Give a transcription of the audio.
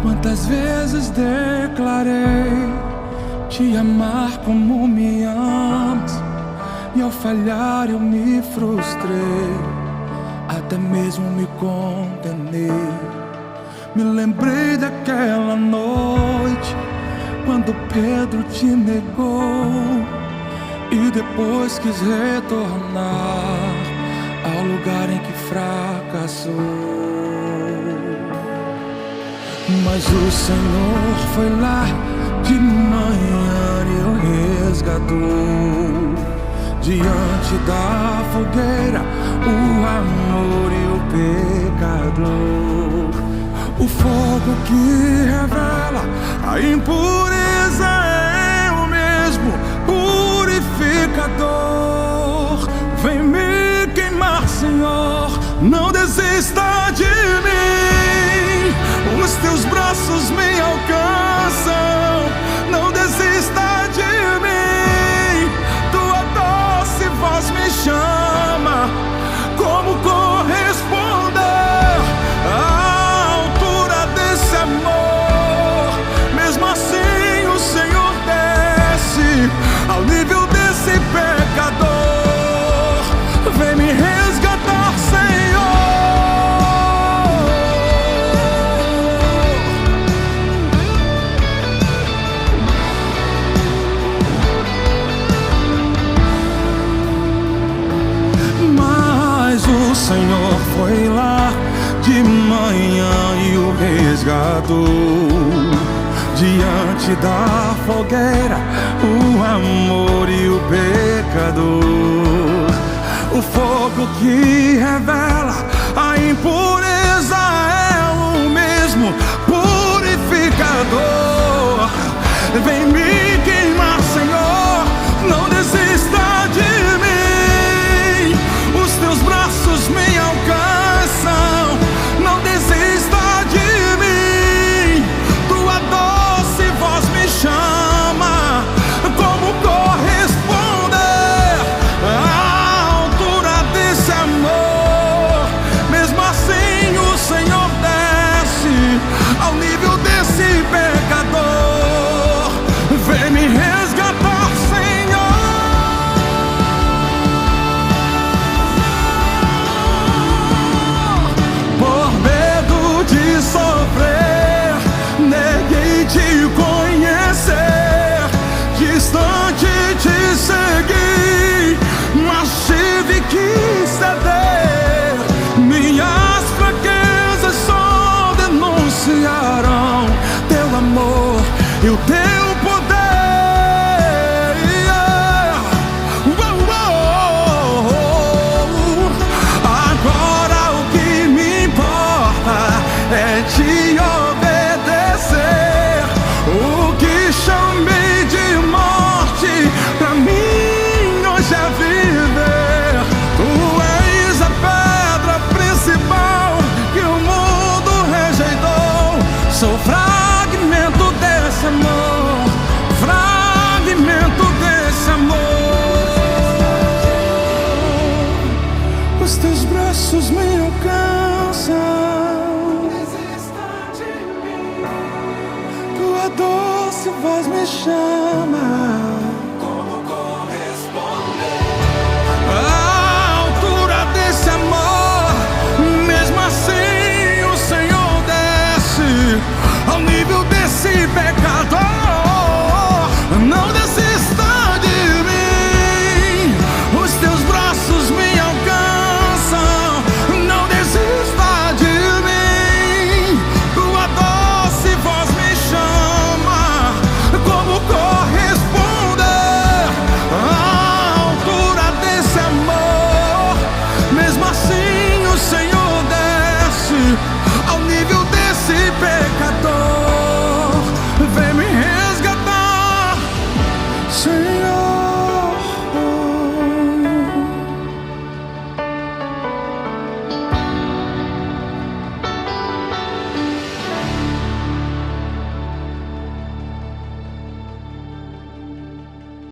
Quantas vezes declarei te amar como me amas, e ao falhar eu me frustrei, até mesmo me condenei. Me lembrei daquela noite, quando Pedro te negou, e depois quis retornar ao lugar em que fracassou. Mas o Senhor foi lá de manhã e o resgatou. Diante da fogueira, o amor e o pecador. O fogo que revela a impureza é o mesmo purificador. Vem me queimar, Senhor, não desista de mim. Os teus braços me alcançam, não desista de mim. Tua doce voz me chama, como corresponder à altura desse amor. Mesmo assim o Senhor desce ao nível desse pecador. Vem me resgatar, Senhor. Mas o Senhor foi lá de manhã e o resgatou. Diante da fogueira, o amor e o pecador. O fogo que revela a impureza é o mesmo purificador. Vem me queimar, Senhor, não desista de mim. Os teus braços me alcançam, não desista de mim. Tua doce voz me chama, como corresponder à altura desse amor. Mesmo assim o Senhor desce ao nível desse pecador. Vem me resgatar, Senhor. Por medo de sofrer, neguei te conhecer. Distante te segui, mas tive que ceder. Minhas fraquezas só denunciarão teu amor e o teu poder. Agora o que me importa é te obedecer. O que chamei de morte, pra mim hoje é viver. Tu és a pedra principal que o mundo rejeitou. Sou fragmento desse amor, fragmento desse amor. Os teus braços me alcançam, tua doce voz me chama.